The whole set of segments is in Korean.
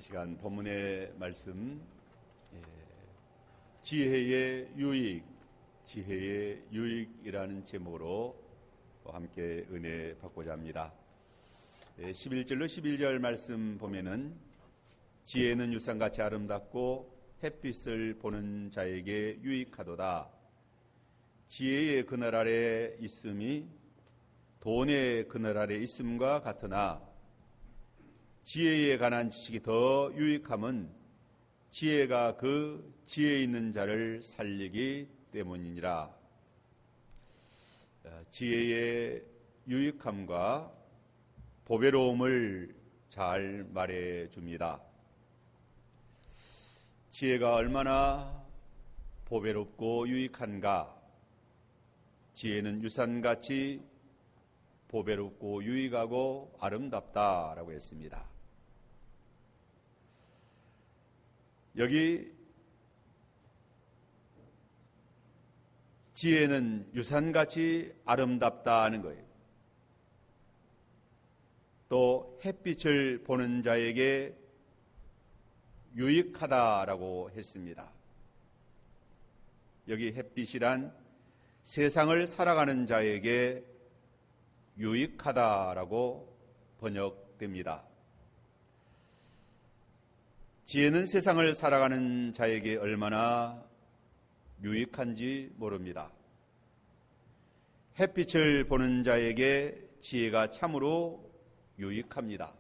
시간 본문의 말씀, 지혜의 유익, 지혜의 유익이라는 제목으로 함께 은혜 받고자 합니다. 11절로 11절 말씀 보면은 지혜는 유산같이 아름답고 햇빛을 보는 자에게 유익하도다. 지혜의 그늘 아래 있음이 돈의 그늘 아래 있음과 같으나 지혜에 관한 지식이 더 유익함은 지혜가 그 지혜 있는 자를 살리기 때문이니라. 지혜의 유익함과 보배로움을 잘 말해 줍니다. 지혜가 얼마나 보배롭고 유익한가? 지혜는 유산같이 보배롭고 유익하고 아름답다라고 했습니다. 여기 지혜는 유산같이 아름답다는 거예요. 또 햇빛을 보는 자에게 유익하다라고 했습니다. 여기 햇빛이란 세상을 살아가는 자에게 유익하다라고 번역됩니다. 지혜는 세상을 살아가는 자에게 얼마나 유익한지 모릅니다. 햇빛을 보는 자에게 지혜가 참으로 유익합니다.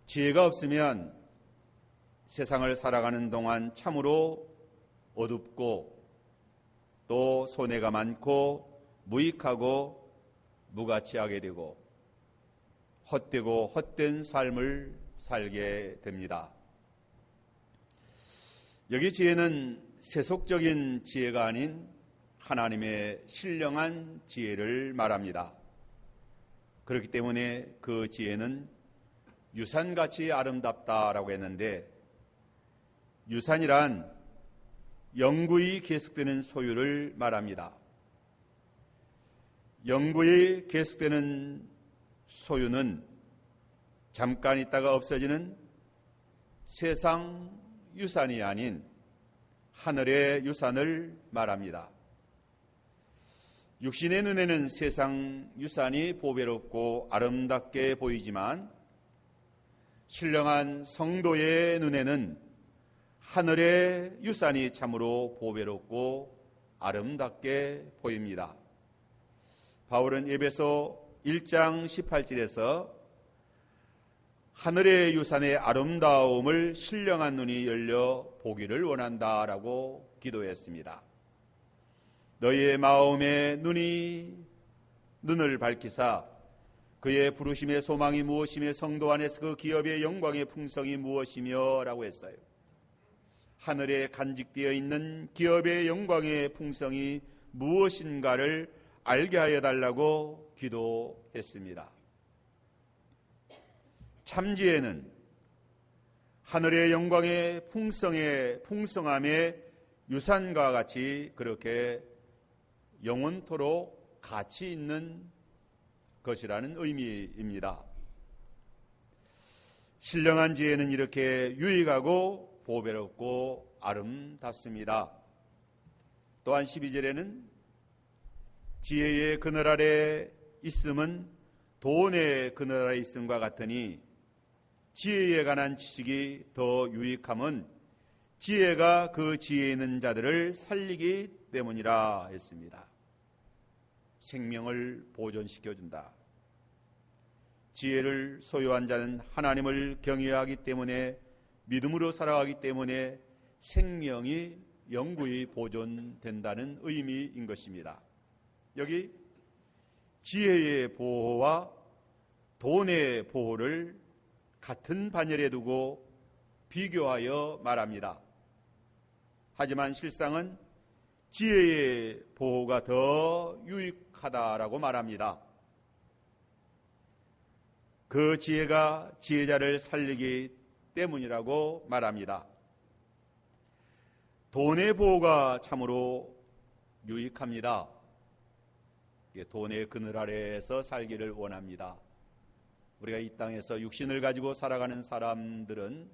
지혜가 없으면 세상을 살아가는 동안 참으로 어둡고 또 손해가 많고 무익하고 무가치하게 되고 헛되고 헛된 삶을 살게 됩니다. 여기 지혜는 세속적인 지혜가 아닌 하나님의 신령한 지혜를 말합니다. 그렇기 때문에 그 지혜는 유산같이 아름답다라고 했는데, 유산이란 영구히 계속되는 소유를 말합니다. 영구히 계속되는 소유는 잠깐 있다가 없어지는 세상 유산이 아닌 하늘의 유산을 말합니다. 육신의 눈에는 세상 유산이 보배롭고 아름답게 보이지만 신령한 성도의 눈에는 하늘의 유산이 참으로 보배롭고 아름답게 보입니다. 바울은 에베소 1장 18절에서 하늘의 유산의 아름다움을 신령한 눈이 열려 보기를 원한다라고 기도했습니다. 너희의 마음의 눈을 밝히사 그의 부르심의 소망이 무엇이며 성도 안에서 그 기업의 영광의 풍성이 무엇이며 라고 했어요. 하늘에 간직되어 있는 기업의 영광의 풍성이 무엇인가를 알게 하여 달라고 기도했습니다. 참지혜는 하늘의 영광의 풍성함의 유산과 같이 그렇게 영원토록 가치 있는 것이라는 의미입니다. 신령한 지혜는 이렇게 유익하고 보배롭고 아름답습니다. 또한 12절에는 지혜의 그늘 아래 있음은 돈의 그늘 아래 있음과 같으니 지혜에 관한 지식이 더 유익함은 지혜가 그 지혜 있는 자들을 살리기 때문이라 했습니다. 생명을 보존시켜준다. 지혜를 소유한 자는 하나님을 경외하기 때문에 믿음으로 살아가기 때문에 생명이 영구히 보존된다는 의미인 것입니다. 여기 지혜의 보호와 돈의 보호를 같은 반열에 두고 비교하여 말합니다. 하지만 실상은 지혜의 보호가 더 유익하다라고 말합니다. 그 지혜가 지혜자를 살리기 때문이라고 말합니다. 돈의 보호가 참으로 유익합니다. 돈의 그늘 아래에서 살기를 원합니다. 우리가 이 땅에서 육신을 가지고 살아가는 사람들은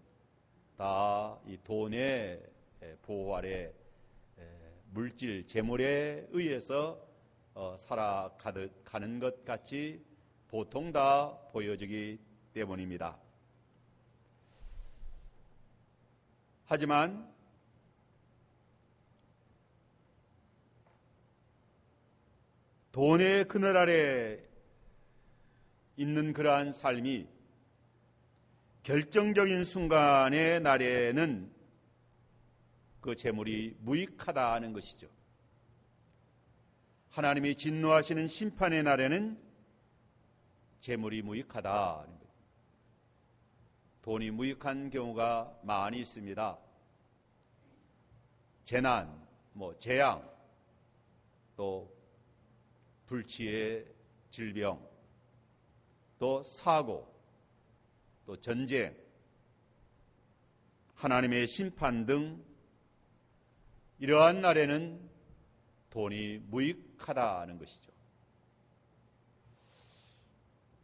다 이 돈의 보호 아래 물질, 재물에 의해서 살아가는 것 같이 보통 다 보여지기 때문입니다. 하지만 돈의 그늘 아래 있는 그러한 삶이 결정적인 순간의 날에는 그 재물이 무익하다는 것이죠. 하나님이 진노하시는 심판의 날에는 재물이 무익하다는 것. 돈이 무익한 경우가 많이 있습니다. 재난, 재앙, 또 불치의 질병, 또 사고, 또 전쟁, 하나님의 심판 등 이러한 날에는 돈이 무익하다는 것이죠.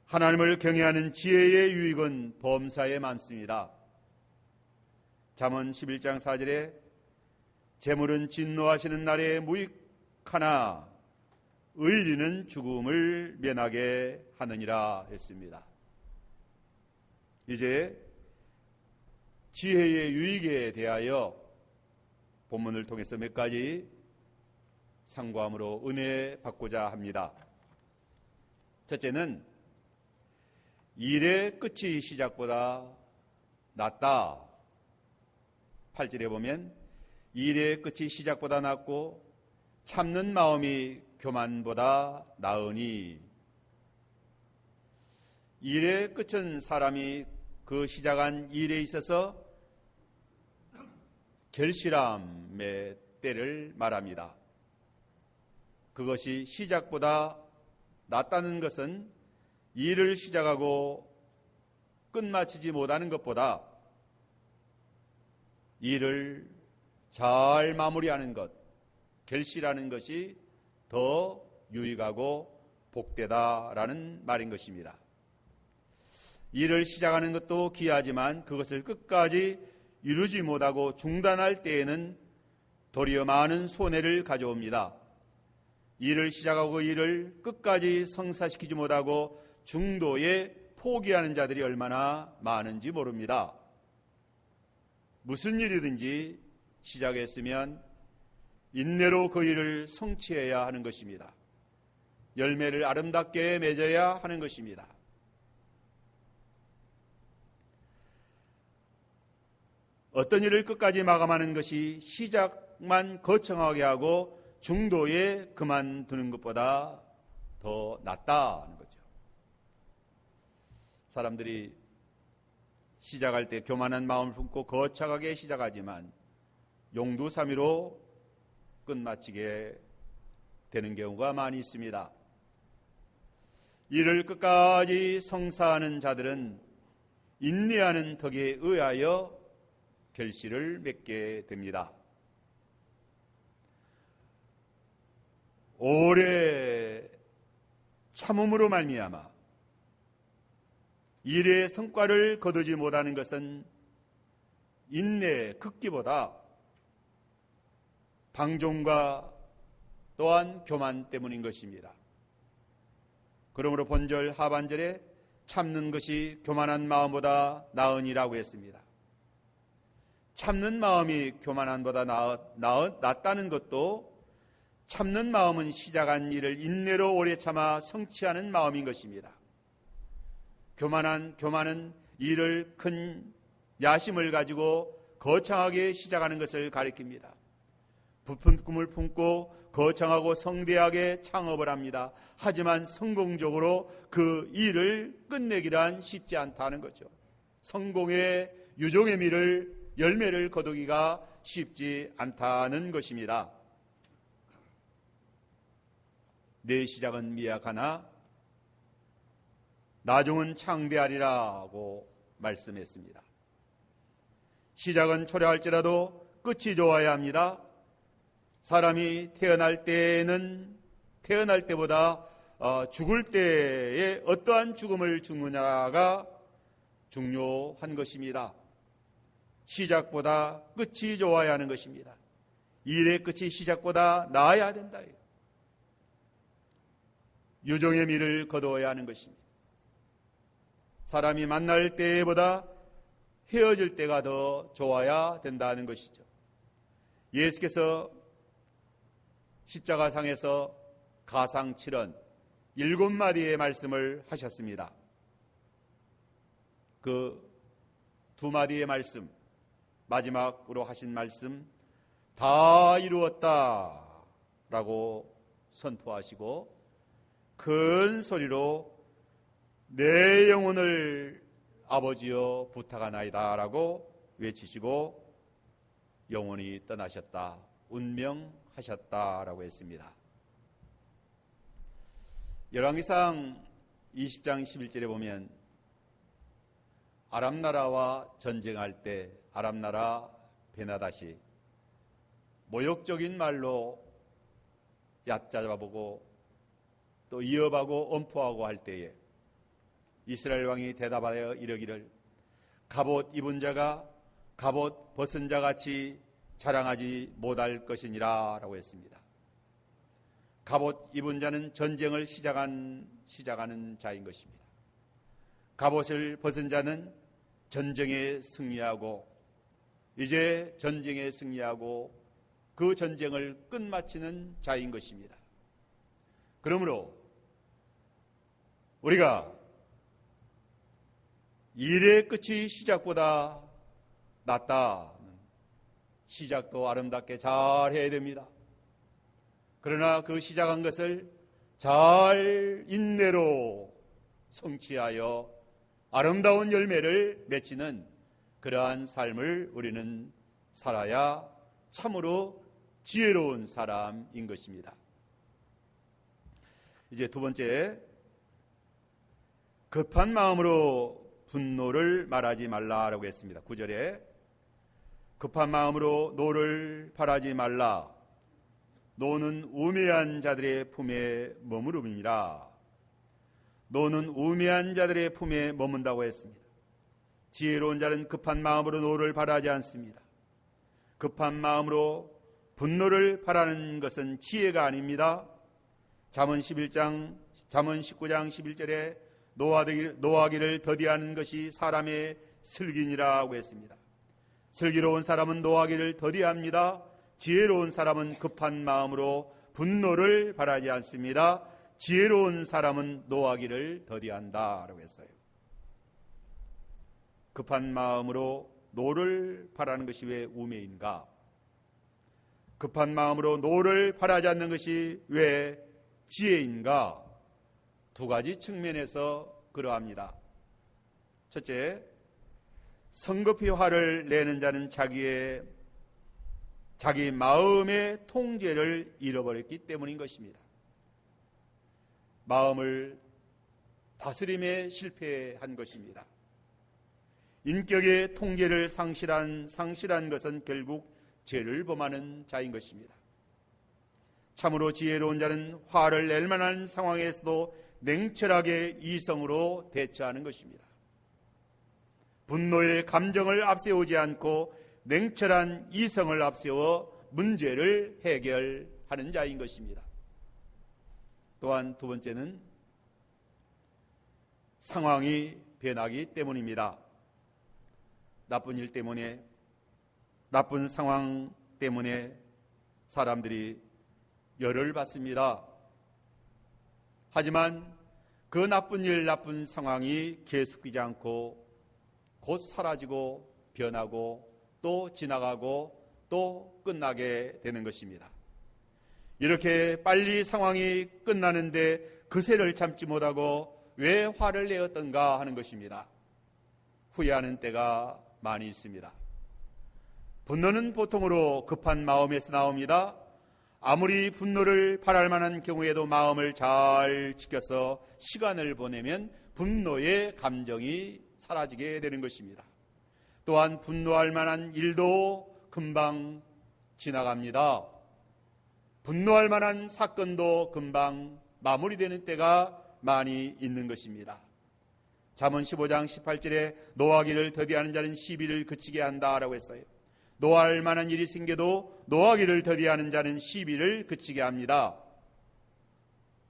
하나님을 경외하는 지혜의 유익은 범사에 많습니다. 잠언 11장 4절에 재물은 진노하시는 날에 무익하나 의리는 죽음을 면하게 하느니라 했습니다. 이제 지혜의 유익에 대하여 본문을 통해서 몇 가지 상고함으로 은혜 받고자 합니다. 첫째는 일의 끝이 시작보다 낫다. 8절에 보면 일의 끝이 시작보다 낫고 참는 마음이 교만보다 나으니, 일의 끝은 사람이 그 시작한 일에 있어서 결실함의 때를 말합니다. 그것이 시작보다 낫다는 것은 일을 시작하고 끝마치지 못하는 것보다 일을 잘 마무리하는 것, 결실하는 것이 더 유익하고 복되다라는 말인 것입니다. 일을 시작하는 것도 귀하지만 그것을 끝까지 이루지 못하고 중단할 때에는 도리어 많은 손해를 가져옵니다. 일을 시작하고 그 일을 끝까지 성사시키지 못하고 중도에 포기하는 자들이 얼마나 많은지 모릅니다. 무슨 일이든지 시작했으면 인내로 그 일을 성취해야 하는 것입니다. 열매를 아름답게 맺어야 하는 것입니다. 어떤 일을 끝까지 마감하는 것이 시작만 거창하게 하고 중도에 그만두는 것보다 더 낫다는 거죠. 사람들이 시작할 때 교만한 마음을 품고 거창하게 시작하지만 용두사미로 끝마치게 되는 경우가 많이 있습니다. 일을 끝까지 성사하는 자들은 인내하는 덕에 의하여 결실을 맺게 됩니다. 오래 참음으로 말미암아 일의 성과를 거두지 못하는 것은 인내 극기보다 방종과 또한 교만 때문인 것입니다. 그러므로 본절 하반절에 참는 것이 교만한 마음보다 나으니라고 했습니다. 참는 마음이 교만함보다 낫다는 것도 참는 마음은 시작한 일을 인내로 오래 참아 성취하는 마음인 것입니다. 교만은 일을 큰 야심을 가지고 거창하게 시작하는 것을 가리킵니다. 부푼 꿈을 품고 거창하고 성대하게 창업을 합니다. 하지만 성공적으로 그 일을 끝내기란 쉽지 않다는 거죠. 성공의 유종의 미를 열매를 거두기가 쉽지 않다는 것입니다. 내 시작은 미약하나 나중은 창대하리라고 말씀했습니다. 시작은 초라할지라도 끝이 좋아야 합니다. 사람이 태어날 때보다 죽을 때에 어떠한 죽음을 죽느냐가 중요한 것입니다. 시작보다 끝이 좋아야 하는 것입니다. 일의 끝이 시작보다 나아야 된다. 유종의 미를 거두어야 하는 것입니다. 사람이 만날 때보다 헤어질 때가 더 좋아야 된다는 것이죠. 예수께서 십자가상에서 가상 7언 7마디의 말씀을 하셨습니다. 그 2마디의 말씀, 마지막으로 하신 말씀, 다 이루었다 라고 선포하시고 큰 소리로 내 영혼을 아버지여 부탁하나이다 라고 외치시고 영혼이 떠나셨다, 운명하셨다 라고 했습니다. 열왕기상 20장 11절에 보면 아람나라와 전쟁할 때 아람나라 베나다시 모욕적인 말로 얕잡아보고 또 위협하고 엄포하고 할 때에 이스라엘 왕이 대답하여 이르기를 갑옷 입은 자가 갑옷 벗은 자같이 자랑하지 못할 것이니라 라고 했습니다. 갑옷 입은 자는 전쟁을 시작하는 자인 것입니다. 갑옷을 벗은 자는 전쟁에 승리하고 이제 전쟁에 승리하고 그 전쟁을 끝마치는 자인 것입니다. 그러므로 우리가 일의 끝이 시작보다 낫다. 시작도 아름답게 잘 해야 됩니다. 그러나 그 시작한 것을 잘 인내로 성취하여 아름다운 열매를 맺히는 그러한 삶을 우리는 살아야 참으로 지혜로운 사람인 것입니다. 이제 두 번째, 급한 마음으로 분노를 말하지 말라라고 했습니다. 9절에 급한 마음으로 노를 바라지 말라. 노는 우매한 자들의 품에 머무름이니라. 노는 우매한 자들의 품에 머문다고 했습니다. 지혜로운 자는 급한 마음으로 노를 바라지 않습니다. 급한 마음으로 분노를 바라는 것은 지혜가 아닙니다. 잠언 19장 11절에 노하기를 더디하는 것이 사람의 슬기니라고 했습니다. 슬기로운 사람은 노하기를 더디합니다. 지혜로운 사람은 급한 마음으로 분노를 바라지 않습니다. 지혜로운 사람은 노하기를 더디한다라고 했어요. 급한 마음으로 노를 바라는 것이 왜 우매인가? 급한 마음으로 노를 바라지 않는 것이 왜 지혜인가? 두 가지 측면에서 그러합니다. 첫째, 성급히 화를 내는 자는 자기 마음의 통제를 잃어버렸기 때문인 것입니다. 마음을 다스림에 실패한 것입니다. 인격의 통제를 상실한 것은 결국 죄를 범하는 자인 것입니다. 참으로 지혜로운 자는 화를 낼 만한 상황에서도 냉철하게 이성으로 대처하는 것입니다. 분노의 감정을 앞세우지 않고 냉철한 이성을 앞세워 문제를 해결하는 자인 것입니다. 또한 두 번째는 상황이 변하기 때문입니다. 나쁜 일 때문에, 나쁜 상황 때문에 사람들이 열을 받습니다. 하지만 그 나쁜 일, 나쁜 상황이 계속되지 않고 곧 사라지고 변하고 또 지나가고 또 끝나게 되는 것입니다. 이렇게 빨리 상황이 끝나는데 그새를 참지 못하고 왜 화를 내었던가 하는 것입니다. 후회하는 때가 많이 있습니다. 분노는 보통으로 급한 마음에서 나옵니다. 아무리 분노를 발할 만한 경우에도 마음을 잘 지켜서 시간을 보내면 분노의 감정이 사라지게 되는 것입니다. 또한 분노할 만한 일도 금방 지나갑니다. 분노할 만한 사건도 금방 마무리되는 때가 많이 있는 것입니다. 잠언 15장 18절에 노하기를 더디하는 자는 시비를 그치게 한다라고 했어요. 노할 만한 일이 생겨도 노하기를 더디하는 자는 시비를 그치게 합니다.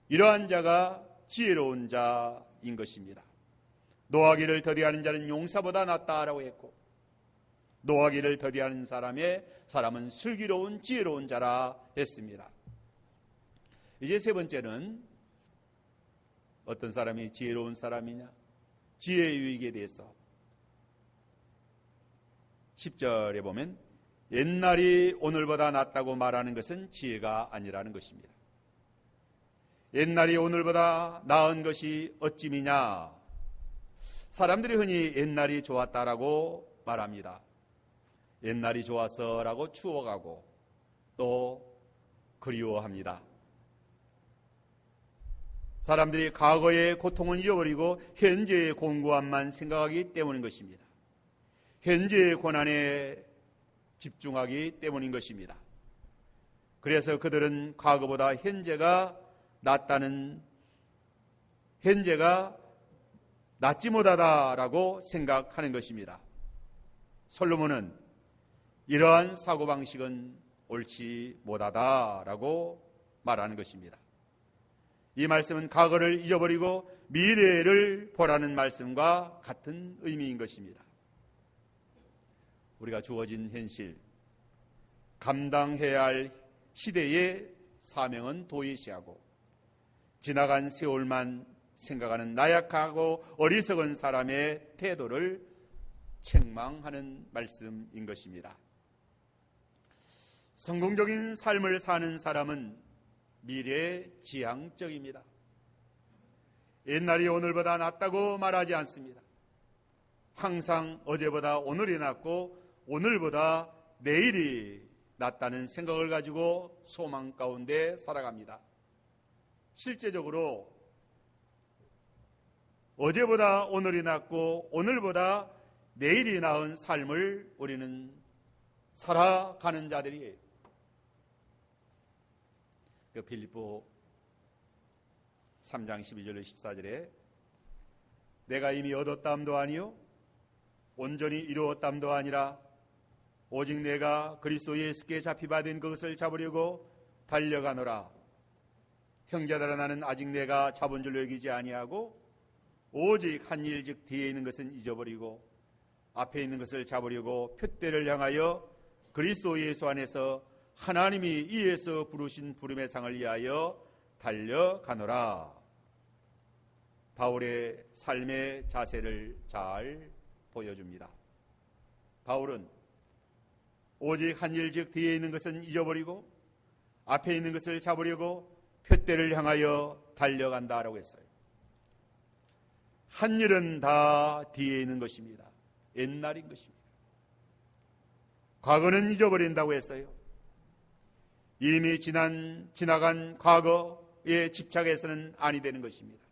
이러한 자가 지혜로운 자인 것입니다. 노하기를 더디하는 자는 용사보다 낫다라고 했고, 노하기를 더디하는 사람은 슬기로운 지혜로운 자라 했습니다. 이제 세 번째는 어떤 사람이 지혜로운 사람이냐? 지혜의 유익에 대해서 10절에 보면 옛날이 오늘보다 낫다고 말하는 것은 지혜가 아니라는 것입니다. 옛날이 오늘보다 나은 것이 어찌미냐? 사람들이 흔히 옛날이 좋았다라고 말합니다. 옛날이 좋았어라고 추억하고 또 그리워합니다. 사람들이 과거의 고통을 잊어버리고 현재의 공고함만 생각하기 때문인 것입니다. 현재의 고난에 집중하기 때문인 것입니다. 그래서 그들은 과거보다 현재가 낫지 못하다라고 생각하는 것입니다. 솔로몬은 이러한 사고방식은 옳지 못하다라고 말하는 것입니다. 이 말씀은 과거를 잊어버리고 미래를 보라는 말씀과 같은 의미인 것입니다. 우리가 주어진 현실, 감당해야 할 시대의 사명은 도외시하고 지나간 세월만 생각하는 나약하고 어리석은 사람의 태도를 책망하는 말씀인 것입니다. 성공적인 삶을 사는 사람은 미래지향적입니다. 옛날이 오늘보다 낫다고 말하지 않습니다. 항상 어제보다 오늘이 낫고 오늘보다 내일이 낫다는 생각을 가지고 소망 가운데 살아갑니다. 실제적으로 어제보다 오늘이 낫고 오늘보다 내일이 나은 삶을 우리는 살아가는 자들이에요. 빌립보 3장 12절 14절에 내가 이미 얻었담도 아니요 온전히 이루었담도 아니라 오직 내가 그리스도 예수께 잡히받은 그것을 잡으려고 달려가노라. 형제들아 나는 아직 내가 잡은 줄로 여기지 아니하고 오직 한 일 즉 뒤에 있는 것은 잊어버리고 앞에 있는 것을 잡으려고 표대를 향하여 그리스도 예수 안에서 하나님이 이에서 부르신 부름의 상을 위하여 달려가노라. 바울의 삶의 자세를 잘 보여줍니다. 바울은 오직 한 일 즉 뒤에 있는 것은 잊어버리고 앞에 있는 것을 잡으려고 표대를 향하여 달려간다라고 했어요. 한 일은 다 뒤에 있는 것입니다. 옛날인 것입니다. 과거는 잊어버린다고 했어요. 이미 지나간 과거에 집착해서는 아니 되는 것입니다.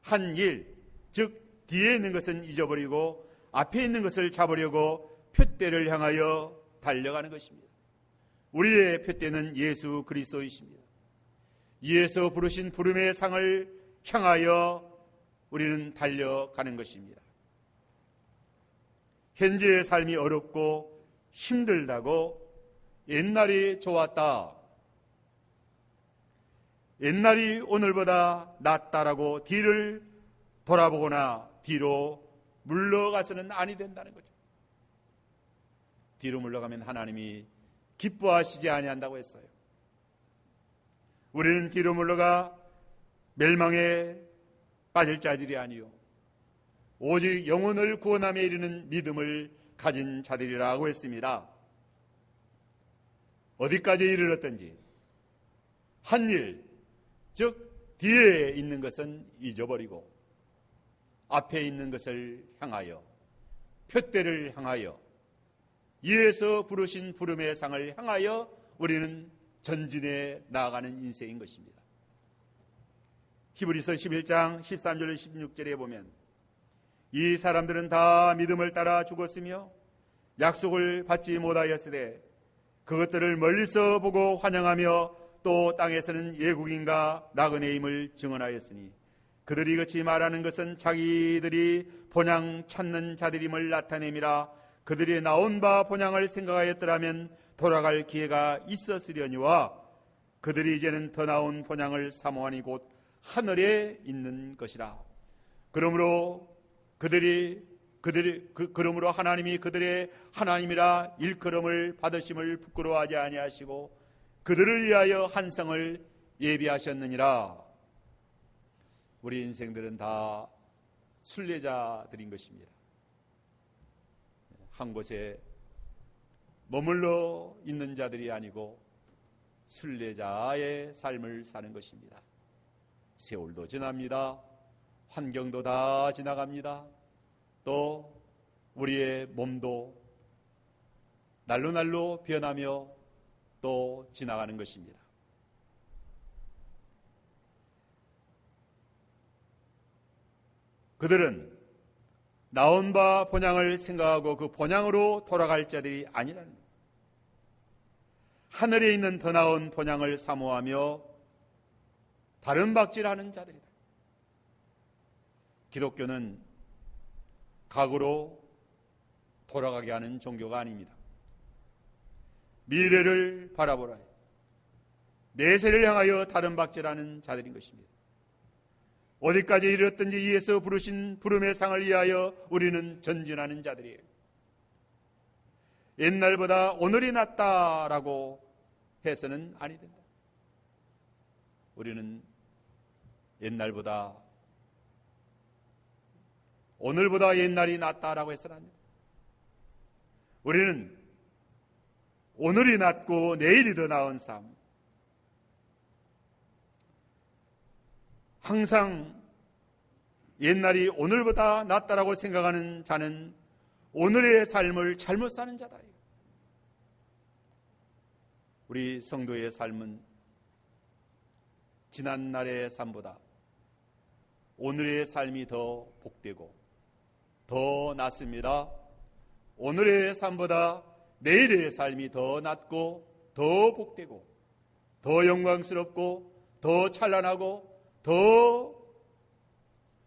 한 일, 즉 뒤에 있는 것은 잊어버리고 앞에 있는 것을 잡으려고 표대를 향하여 달려가는 것입니다. 우리의 표대는 예수 그리스도이십니다. 이에서 부르신 부름의 상을 향하여 우리는 달려가는 것입니다. 현재의 삶이 어렵고 힘들다고 옛날이 좋았다, 옛날이 오늘보다 낫다라고 뒤를 돌아보거나 뒤로 물러가서는 아니 된다는 거죠. 뒤로 물러가면 하나님이 기뻐하시지 아니한다고 했어요. 우리는 뒤로 물러가 멸망에 빠질 자들이 아니요 오직 영혼을 구원함에 이르는 믿음을 가진 자들이라고 했습니다. 어디까지 이르렀든지 한 일, 즉 뒤에 있는 것은 잊어버리고 앞에 있는 것을 향하여 표대를 향하여 이에서 부르신 부름의 상을 향하여 우리는 전진해 나아가는 인생인 것입니다. 히브리서 11장 13절 16절에 보면 이 사람들은 다 믿음을 따라 죽었으며 약속을 받지 못하였으되 그것들을 멀리서 보고 환영하며 또 땅에서는 예국인과 나그네임을 증언하였으니 그들이 그치 말하는 것은 자기들이 본향 찾는 자들임을 나타냄이라. 그들이 나온 바 본향을 생각하였더라면 돌아갈 기회가 있었으려니와 그들이 이제는 더 나은 본향을 사모하니 곧 하늘에 있는 것이라. 그러므로 하나님이 그들의 하나님이라 일컬음을 받으심을 부끄러워하지 아니하시고 그들을 위하여 한 성을 예비하셨느니라. 우리 인생들은 다 순례자들인 것입니다. 한 곳에 머물러 있는 자들이 아니고 순례자의 삶을 사는 것입니다. 세월도 지납니다. 환경도 다 지나갑니다. 또 우리의 몸도 날로 변하며 또 지나가는 것입니다. 그들은 나온 바 본향을 생각하고 그 본향으로 돌아갈 자들이 아니라는 것. 하늘에 있는 더 나은 본향을 사모하며 다른 박질하는 자들이다. 기독교는 과거로 돌아가게 하는 종교가 아닙니다. 미래를 바라보라. 내세를 향하여 다른 박질하는 자들인 것입니다. 어디까지 이르렀든지 이에서 부르신 부름의 상을 위하여 우리는 전진하는 자들이에요. 옛날보다 오늘이 낫다라고 해서는 아니 된다. 우리는 오늘보다 옛날이 낫다라고 해서는 안 된다. 우리는 오늘이 낫고 내일이 더 나은 삶, 항상 옛날이 오늘보다 낫다라고 생각하는 자는 오늘의 삶을 잘못 사는 자다. 우리 성도의 삶은 지난날의 삶보다 오늘의 삶이 더 복되고 더 낫습니다. 오늘의 삶보다 내일의 삶이 더 낫고 더 복되고 더 영광스럽고 더 찬란하고 더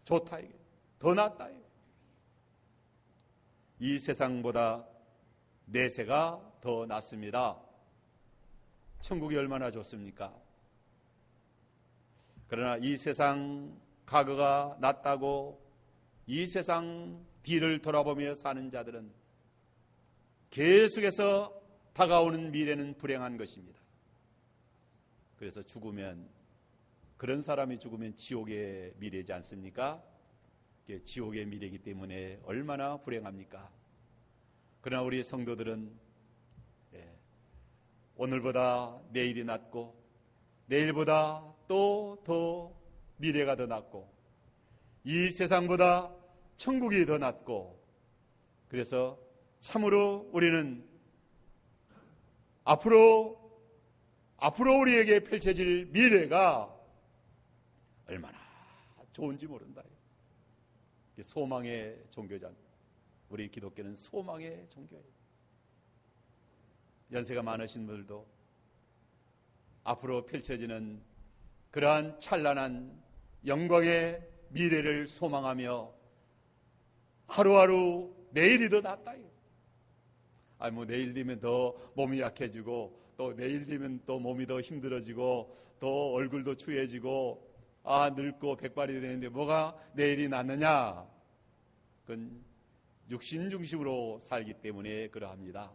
좋다, 이게. 더 낫다, 이게. 이 세상보다 내세가 더 낫습니다. 천국이 얼마나 좋습니까? 그러나 이 세상 과거가 낫다고 이 세상 뒤를 돌아보며 사는 자들은 계속해서 다가오는 미래는 불행한 것입니다. 그래서 그런 사람이 죽으면 지옥의 미래지 않습니까? 지옥의 미래이기 때문에 얼마나 불행합니까? 그러나 우리 성도들은 오늘보다 내일이 낫고 내일보다 또 더 미래가 더 낫고 이 세상보다 천국이 더 낫고, 그래서 참으로 우리는 앞으로 우리에게 펼쳐질 미래가 얼마나 좋은지 모른다. 소망의 종교잖아요. 우리 기독교는 소망의 종교예요. 연세가 많으신 분들도 앞으로 펼쳐지는 그러한 찬란한 영광의 미래를 소망하며 하루하루 내일이 더 낫다. 내일 되면 더 몸이 약해지고 또 내일 되면 또 몸이 더 힘들어지고 또 얼굴도 추해지고 늙고 백발이 되는데 뭐가 내일이 낫느냐? 그건 육신 중심으로 살기 때문에 그러합니다.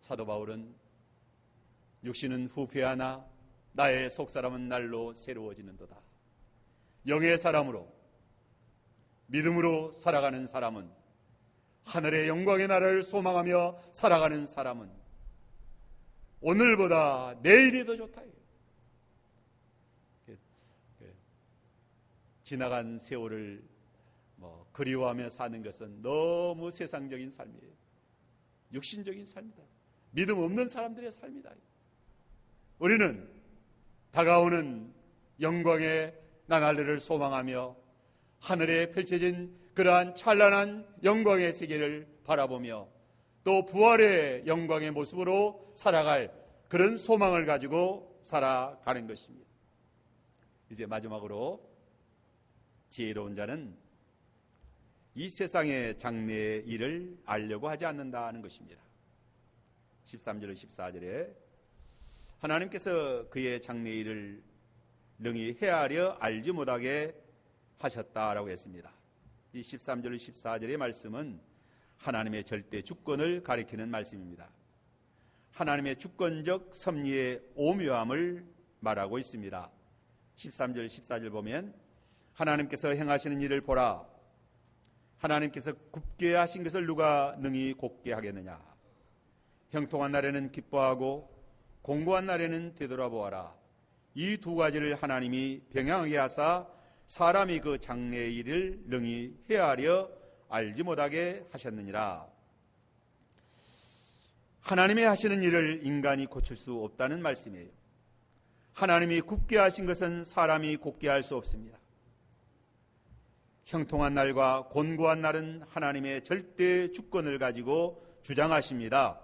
사도 바울은 육신은 후퇴하나 나의 속사람은 날로 새로워지는도다. 영의 사람으로 믿음으로 살아가는 사람은, 하늘의 영광의 나라를 소망하며 살아가는 사람은 오늘보다 내일이 더 좋다. 지나간 세월을 그리워하며 사는 것은 너무 세상적인 삶이에요. 육신적인 삶이다. 믿음 없는 사람들의 삶이다. 우리는 다가오는 영광의 나날들을 소망하며 하늘에 펼쳐진 그러한 찬란한 영광의 세계를 바라보며 또 부활의 영광의 모습으로 살아갈 그런 소망을 가지고 살아가는 것입니다. 이제 마지막으로 지혜로운 자는 이 세상의 장래의 일을 알려고 하지 않는다는 것입니다. 13절 14절에 하나님께서 그의 장래의 일을 능히 헤아려 알지 못하게 하셨다라고 했습니다. 이 13절 14절의 말씀은 하나님의 절대 주권을 가리키는 말씀입니다. 하나님의 주권적 섭리의 오묘함을 말하고 있습니다. 13절 14절 보면 하나님께서 행하시는 일을 보라. 하나님께서 굽게 하신 것을 누가 능히 곱게 하겠느냐. 형통한 날에는 기뻐하고 공고한 날에는 되돌아보아라. 이 두 가지를 하나님이 병행하게 하사 사람이 그 장래의 일을 능히 헤아려 알지 못하게 하셨느니라. 하나님이 하시는 일을 인간이 고칠 수 없다는 말씀이에요. 하나님이 굽게 하신 것은 사람이 곱게 할 수 없습니다. 형통한 날과 곤고한 날은 하나님의 절대 주권을 가지고 주장하십니다.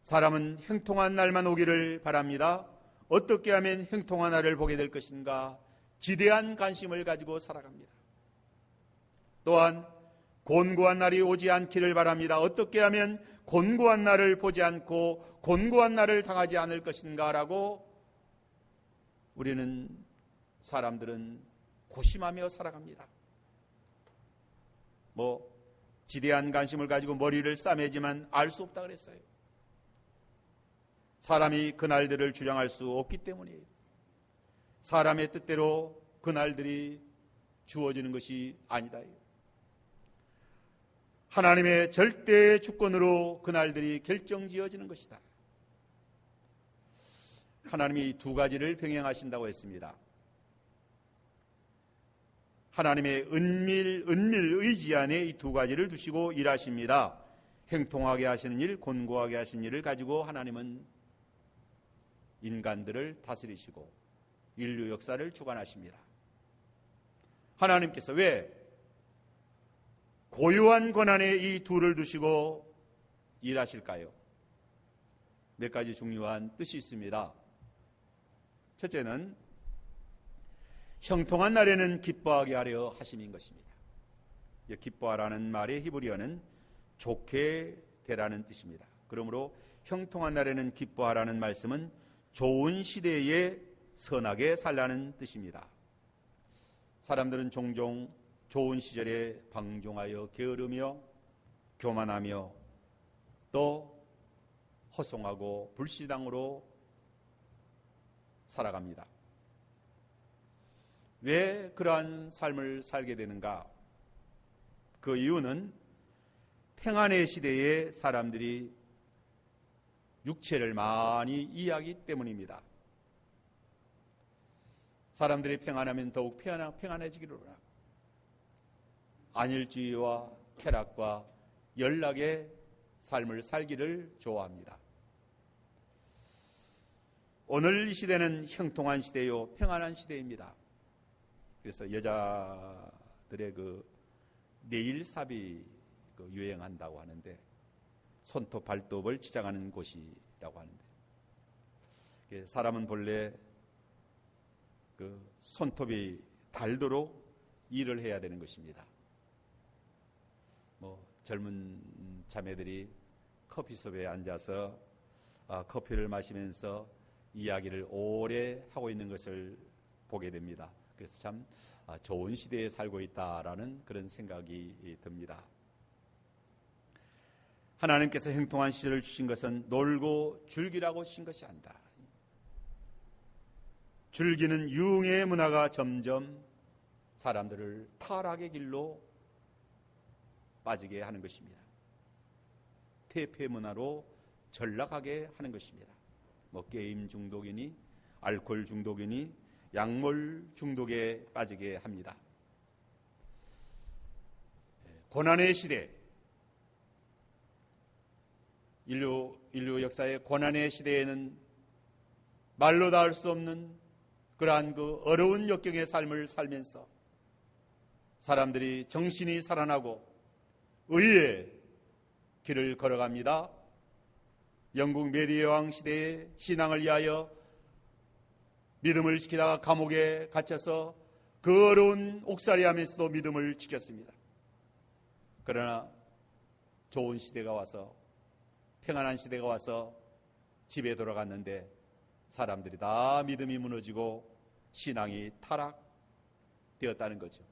사람은 형통한 날만 오기를 바랍니다. 어떻게 하면 형통한 날을 보게 될 것인가? 지대한 관심을 가지고 살아갑니다. 또한 곤고한 날이 오지 않기를 바랍니다. 어떻게 하면 곤고한 날을 보지 않고 곤고한 날을 당하지 않을 것인가 라고 우리는 사람들은 고심하며 살아갑니다. 지대한 관심을 가지고 머리를 싸매지만 알 수 없다 그랬어요. 사람이 그날들을 주장할 수 없기 때문이에요. 사람의 뜻대로 그날들이 주어지는 것이 아니다. 하나님의 절대 주권으로 그날들이 결정지어지는 것이다. 하나님이 두 가지를 병행하신다고 했습니다. 하나님의 은밀 의지 안에 이 두 가지를 두시고 일하십니다. 행통하게 하시는 일, 곤고하게 하시는 일을 가지고 하나님은 인간들을 다스리시고 인류 역사를 주관하십니다. 하나님께서 왜 고유한 권한에 이 둘을 두시고 일하실까요? 몇 가지 중요한 뜻이 있습니다. 첫째는 형통한 날에는 기뻐하게 하려 하심인 것입니다. 기뻐하라는 말의 히브리어는 좋게 되라는 뜻입니다. 그러므로 형통한 날에는 기뻐하라는 말씀은 좋은 시대에 선하게 살라는 뜻입니다. 사람들은 종종 좋은 시절에 방종하여 게으르며 교만하며 또 허송하고 불신앙으로 살아갑니다. 왜 그러한 삶을 살게 되는가? 그 이유는 평안의 시대에 사람들이 육체를 많이 이해하기 때문입니다. 사람들이 평안하면 더욱 평안해지기를 원하고 안일주의와 쾌락과 연락의 삶을 살기를 좋아합니다. 오늘 이 시대는 형통한 시대요, 평안한 시대입니다. 그래서 여자들의 네일삽이 유행한다고 하는데 손톱 발톱을 치장하는 곳이라고 하는데 사람은 본래 손톱이 닳도록 일을 해야 되는 것입니다. 젊은 자매들이 커피숍에 앉아서 커피를 마시면서 이야기를 오래 하고 있는 것을 보게 됩니다. 그래서 참 좋은 시대에 살고 있다라는 그런 생각이 듭니다. 하나님께서 형통한 시절을 주신 것은 놀고 즐기라고 주신 것이 아니다. 즐기는 유흥의 문화가 점점 사람들을 타락의 길로 빠지게 하는 것입니다. 퇴폐 문화로 전락하게 하는 것입니다. 게임 중독이니 알코올 중독이니 약물 중독에 빠지게 합니다. 고난의 시대, 인류 역사의 고난의 시대에는 말로 다 할 수 없는 그러한 어려운 역경의 삶을 살면서 사람들이 정신이 살아나고 의의 길을 걸어갑니다. 영국 메리 여왕 시대의 신앙을 위하여 믿음을 지키다가 감옥에 갇혀서 그 어려운 옥살이하면서도 믿음을 지켰습니다. 그러나 좋은 시대가 와서, 평안한 시대가 와서 집에 돌아갔는데 사람들이 다 믿음이 무너지고 신앙이 타락되었다는 거죠.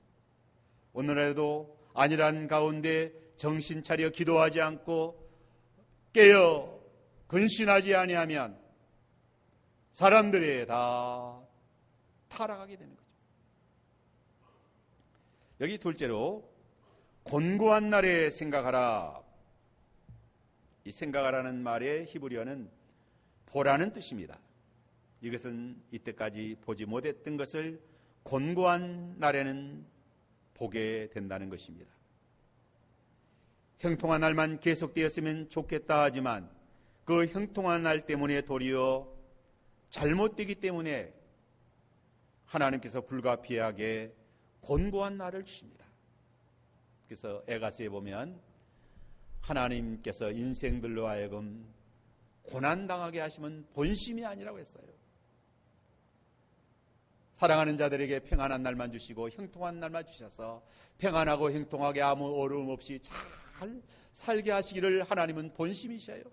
오늘날에도 안일한 가운데 정신 차려 기도하지 않고 깨어 근신하지 아니하면 사람들이 다 타락하게 되는 거죠. 여기 둘째로 곤고한 날에 생각하라. 이 생각하라는 말의 히브리어는 보라는 뜻입니다. 이것은 이때까지 보지 못했던 것을 곤고한 날에는 보게 된다는 것입니다. 형통한 날만 계속되었으면 좋겠다 하지만 그 형통한 날 때문에 도리어 잘못되기 때문에 하나님께서 불가피하게 곤고한 날을 주십니다. 그래서 에가서에 보면 하나님께서 인생들로 하여금 고난당하게 하시면 본심이 아니라고 했어요. 사랑하는 자들에게 평안한 날만 주시고 형통한 날만 주셔서 평안하고 형통하게 아무 어려움 없이 잘 살게 하시기를 하나님은 본심이셔요.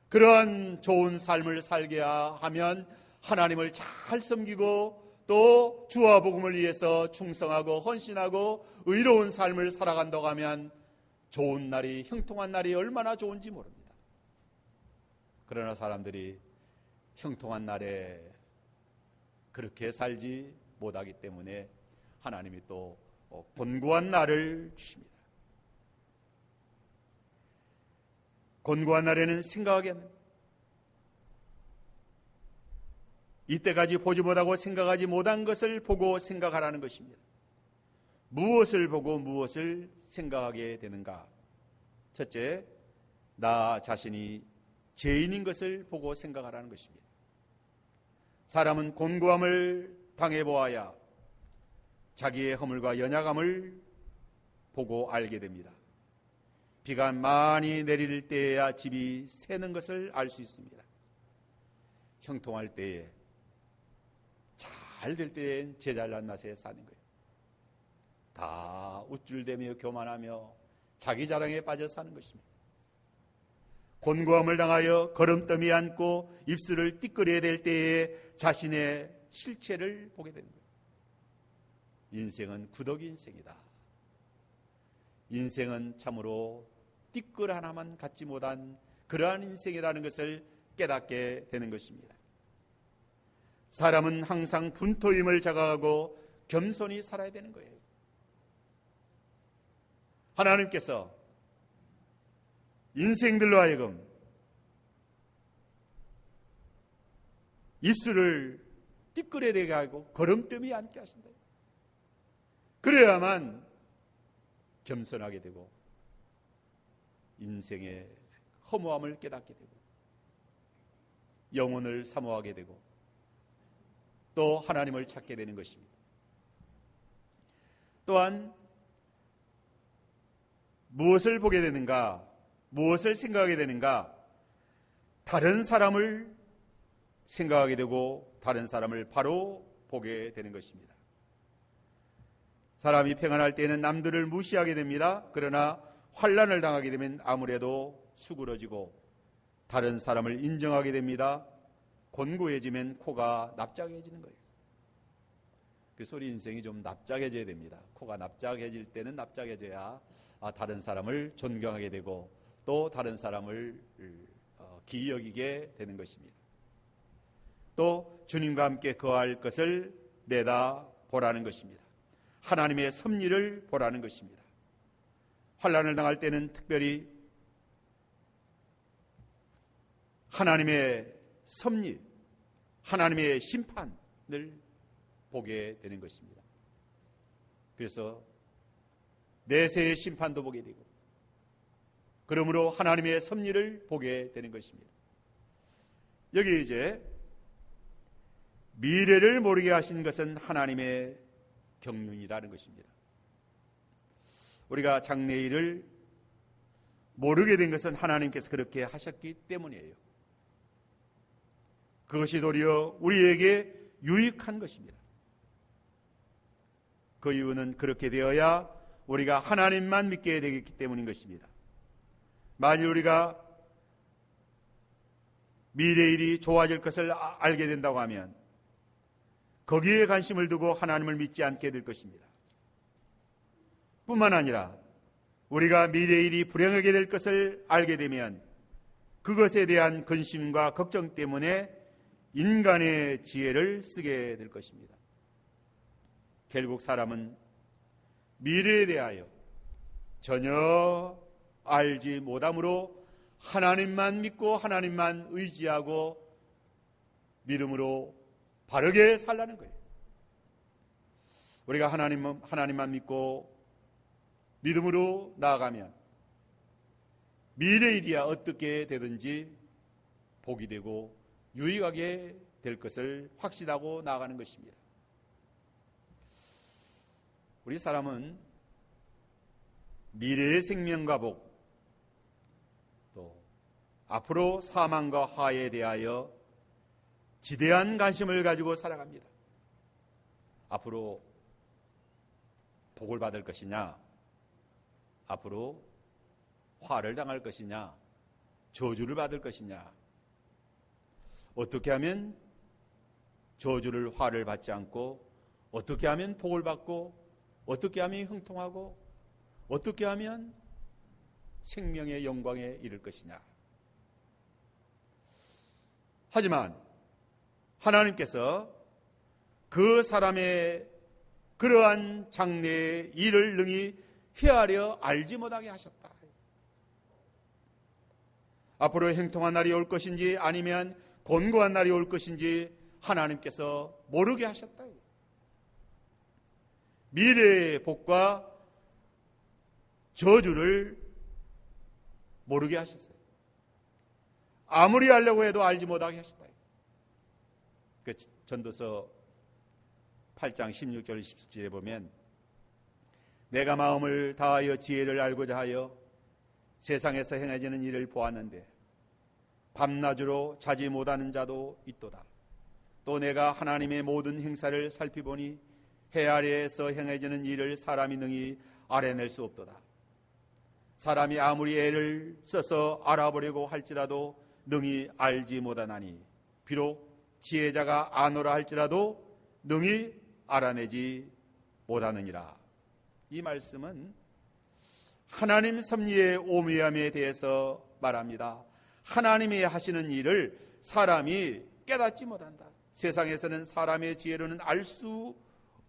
그러한 좋은 삶을 살게 하면 하나님을 잘 섬기고 또 주와 복음을 위해서 충성하고 헌신하고 의로운 삶을 살아간다고 하면 좋은 날이, 형통한 날이 얼마나 좋은지 모릅니다. 그러나 사람들이 형통한 날에 그렇게 살지 못하기 때문에 하나님이 또 곤고한 날을 주십니다. 곤고한 날에는 생각하게 합니다. 이때까지 보지 못하고 생각하지 못한 것을 보고 생각하라는 것입니다. 무엇을 보고 무엇을 생각하게 되는가? 첫째, 나 자신이 죄인인 것을 보고 생각하라는 것입니다. 사람은 곤고함을 당해보아야 자기의 허물과 연약함을 보고 알게 됩니다. 비가 많이 내릴 때에야 집이 새는 것을 알 수 있습니다. 형통할 때에, 잘 될 때엔 제잘난 맛에 사는 거예요. 다 우쭐대며 교만하며 자기 자랑에 빠져 사는 것입니다. 곤고함을 당하여 걸음더미 안고 입술을 띠끄려야 될 때에 자신의 실체를 보게 되는 거예요. 인생은 구더기 인생이다. 인생은 참으로 띠끌 하나만 갖지 못한 그러한 인생이라는 것을 깨닫게 되는 것입니다. 사람은 항상 분토임을 자각하고 겸손히 살아야 되는 거예요. 하나님께서 인생들로 하여금 입술을 띠끌에 대게 하고 걸음더미 앉게 하신다. 그래야만 겸손하게 되고 인생의 허무함을 깨닫게 되고 영혼을 사모하게 되고 또 하나님을 찾게 되는 것입니다. 또한 무엇을 보게 되는가? 무엇을 생각하게 되는가? 다른 사람을 생각하게 되고 다른 사람을 바로 보게 되는 것입니다. 사람이 평안할 때는 남들을 무시하게 됩니다. 그러나 환난을 당하게 되면 아무래도 수그러지고 다른 사람을 인정하게 됩니다. 곤고해지면 코가 납작해지는 거예요. 그래서 우리 인생이 좀 납작해져야 됩니다. 코가 납작해질 때는 납작해져야 다른 사람을 존경하게 되고 또 다른 사람을 기이 여기게 되는 것입니다. 또 주님과 함께 거할 것을 내다보라는 것입니다. 하나님의 섭리를 보라는 것입니다. 환난을 당할 때는 특별히 하나님의 섭리, 하나님의 심판을 보게 되는 것입니다. 그래서 내세의 심판도 보게 되고 그러므로 하나님의 섭리를 보게 되는 것입니다. 여기 이제 미래를 모르게 하신 것은 하나님의 경륜이라는 것입니다. 우리가 장래일을 모르게 된 것은 하나님께서 그렇게 하셨기 때문이에요. 그것이 도리어 우리에게 유익한 것입니다. 그 이유는 그렇게 되어야 우리가 하나님만 믿게 되기 때문인 것입니다. 만일 우리가 미래의 일이 좋아질 것을 알게 된다고 하면 거기에 관심을 두고 하나님을 믿지 않게 될 것입니다. 뿐만 아니라 우리가 미래의 일이 불행하게 될 것을 알게 되면 그것에 대한 근심과 걱정 때문에 인간의 지혜를 쓰게 될 것입니다. 결국 사람은 미래에 대하여 전혀 알지 못함으로 하나님만 믿고 하나님만 의지하고 믿음으로 바르게 살라는 거예요. 우리가 하나님만 믿고 믿음으로 나아가면 미래의 일이야 어떻게 되든지 복이 되고 유익하게 될 것을 확신하고 나아가는 것입니다. 우리 사람은 미래의 생명과 복, 또 앞으로 사망과 화에 대하여 지대한 관심을 가지고 살아갑니다. 앞으로 복을 받을 것이냐, 앞으로 화를 당할 것이냐, 저주를 받을 것이냐, 어떻게 하면 저주를 화를 받지 않고 어떻게 하면 복을 받고 어떻게 하면 형통하고 어떻게 하면 생명의 영광에 이를 것이냐. 하지만 하나님께서 그 사람의 그러한 장래의 일을 능히 헤아려 알지 못하게 하셨다. 앞으로 행통한 날이 올 것인지 아니면 곤고한 날이 올 것인지 하나님께서 모르게 하셨다. 미래의 복과 저주를 모르게 하셨어요. 아무리 알려고 해도 알지 못하게 하셨다. 그 전도서 8장 16절 17절에 보면 내가 마음을 다하여 지혜를 알고자 하여 세상에서 행해지는 일을 보았는데 밤낮으로 자지 못하는 자도 있도다. 또 내가 하나님의 모든 행사를 살피보니 해 아래에서 행해지는 일을 사람이 능히 알아낼 수 없도다. 사람이 아무리 애를 써서 알아보려고 할지라도 능히 알지 못하나니 비록 지혜자가 아노라 할지라도 능히 알아내지 못하느니라. 이 말씀은 하나님 섭리의 오묘함에 대해서 말합니다. 하나님이 하시는 일을 사람이 깨닫지 못한다. 세상에서는 사람의 지혜로는 알 수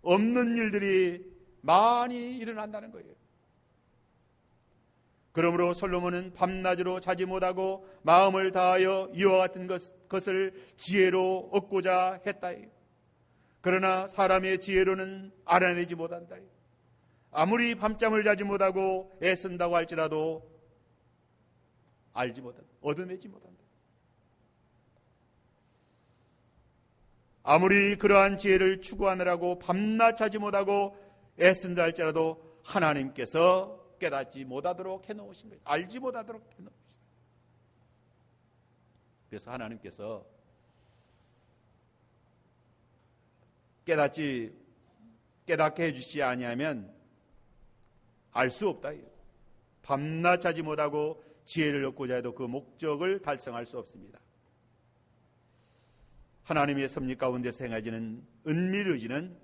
없는 일들이 많이 일어난다는 거예요. 그러므로 솔로몬은 밤낮으로 자지 못하고 마음을 다하여 이와 같은 것을 지혜로 얻고자 했다. 그러나 사람의 지혜로는 알아내지 못한다. 아무리 밤잠을 자지 못하고 애쓴다고 할지라도 알지 못한다. 얻어내지 못한다. 아무리 그러한 지혜를 추구하느라고 밤낮 자지 못하고 애쓴다 할지라도 하나님께서 깨닫지 못하도록 해놓으신 거예요. 알지 못하도록 해놓으신 거예요. 그래서 하나님께서 깨닫게 해주시지 아니하면 알 수 없다. 밤낮 자지 못하고 지혜를 얻고자 해도 그 목적을 달성할 수 없습니다. 하나님의 섭리 가운데서 행해지는 은밀 의지는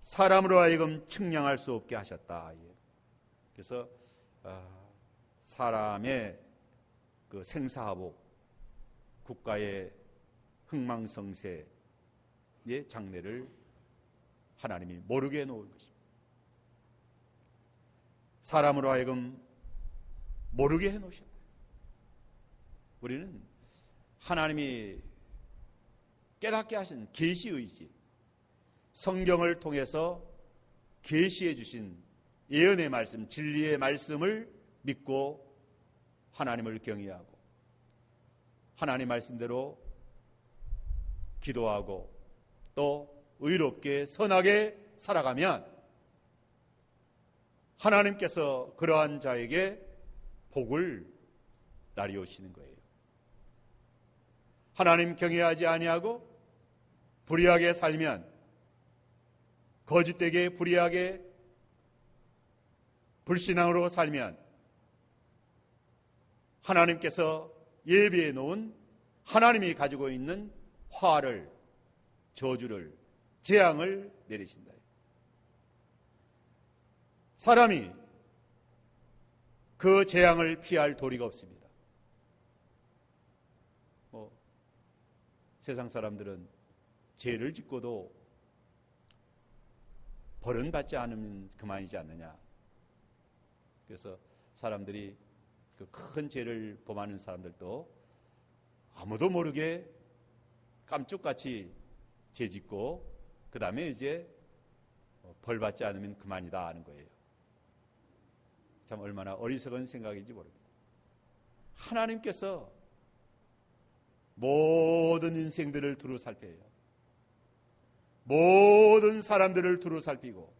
사람으로 하여금 측량할 수 없게 하셨다. 그래서 사람의 그 생사하복, 국가의 흥망성쇠의 장래를 하나님이 모르게 해놓은 것입니다. 사람으로 하여금 모르게 해놓으셨다. 우리는 하나님이 깨닫게 하신 계시의지, 성경을 통해서 계시해 주신 예언의 말씀, 진리의 말씀을 믿고 하나님을 경외하고 하나님 말씀대로 기도하고 또 의롭게 선하게 살아가면 하나님께서 그러한 자에게 복을 나리오시는 거예요. 하나님 경외하지 아니하고 불의하게 살면, 거짓되게 불의하게 불신앙으로 살면 하나님께서 예비해 놓은 하나님이 가지고 있는 화를, 저주를, 재앙을 내리신다. 사람이 그 재앙을 피할 도리가 없습니다. 세상 사람들은 죄를 짓고도 벌은 받지 않으면 그만이지 않느냐. 그래서 사람들이 그 큰 죄를 범하는 사람들도 아무도 모르게 깜짝같이 죄 짓고 그 다음에 이제 벌 받지 않으면 그만이다 하는 거예요. 참 얼마나 어리석은 생각인지 모릅니다. 하나님께서 모든 인생들을 두루 살펴요. 모든 사람들을 두루 살피고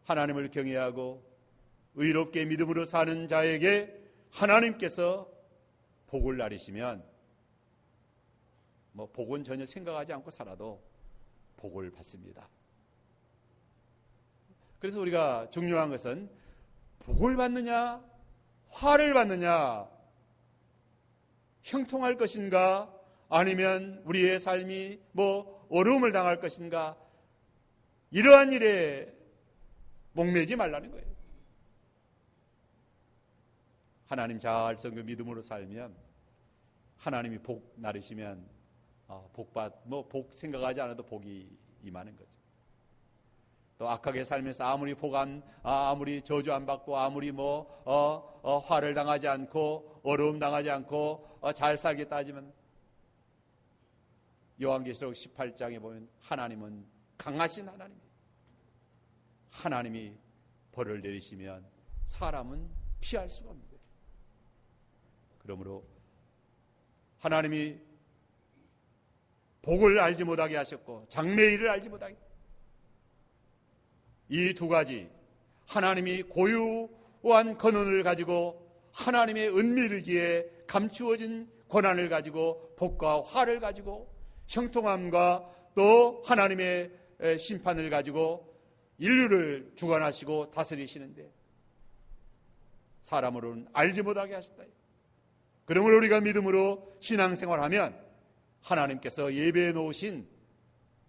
하나님을 경외하고 의롭게 믿음으로 사는 자에게 하나님께서 복을 나리시면 복은 전혀 생각하지 않고 살아도 복을 받습니다. 그래서 우리가 중요한 것은 복을 받느냐 화를 받느냐, 형통할 것인가 아니면 우리의 삶이 어려움을 당할 것인가, 이러한 일에 목매지 말라는 거예요. 하나님 잘 섬겨 믿음으로 살면 하나님이 복 나르시면 복 생각하지 않아도 복이 임하는 거죠. 또 악하게 살면서 아무리 저주 안 받고 아무리 화를 당하지 않고 어려움 당하지 않고 잘 살겠다 하지만 요한계시록 18장에 보면 하나님은 강하신 하나님이에요. 하나님이 벌을 내리시면 사람은 피할 수가 없는 거예요. 그러므로 하나님이 복을 알지 못하게 하셨고 장래일을 알지 못하게, 이 두 가지 하나님이 고유한 권한을 가지고 하나님의 은밀의지에 감추어진 권한을 가지고 복과 화를 가지고 형통함과 또 하나님의 심판을 가지고 인류를 주관하시고 다스리시는데 사람으로는 알지 못하게 하셨다. 그러므로 우리가 믿음으로 신앙생활하면 하나님께서 예배해 놓으신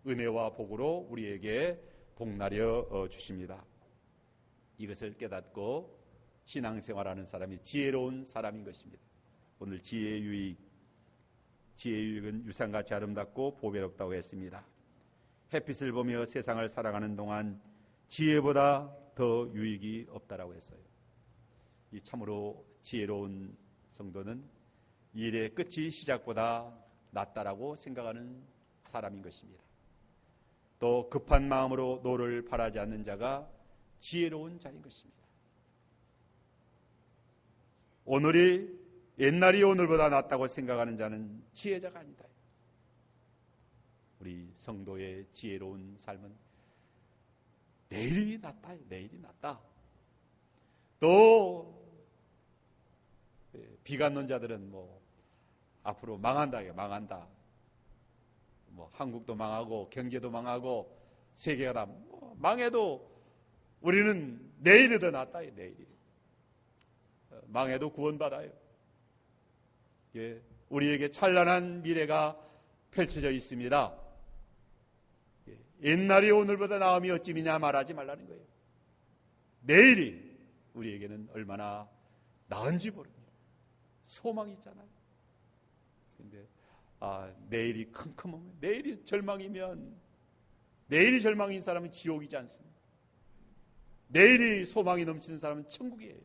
은혜와 복으로 우리에게 복나려 주십니다. 이것을 깨닫고 신앙생활하는 사람이 지혜로운 사람인 것입니다. 오늘 지혜의 유익은 유산같이 아름답고 보배롭다고 했습니다. 햇빛을 보며 세상을 살아가는 동안 지혜보다 더 유익이 없다라고 했어요. 이 참으로 지혜로운 성도는 일의 끝이 시작보다 낫다라고 생각하는 사람인 것입니다. 또 급한 마음으로 노를 바라지 않는 자가 지혜로운 자인 것입니다. 옛날이 오늘보다 낫다고 생각하는 자는 지혜자가 아니다. 우리 성도의 지혜로운 삶은 내일이 낫다. 내일이 낫다. 또 비관론 자들은 앞으로 망한다. 한국도 망하고 경제도 망하고 세계가 다 망해도 우리는 내일이 더 낫다. 내일이 망해도 구원받아요. 우리에게 찬란한 미래가 펼쳐져 있습니다. 옛날이 오늘보다 나음이 어찌미냐 말하지 말라는 거예요. 내일이 우리에게는 얼마나 나은지 모릅니다. 소망이 있잖아요. 근데 내일이 컴컴하면, 내일이 절망이면, 내일이 절망인 사람은 지옥이지 않습니다. 내일이 소망이 넘치는 사람은 천국이에요.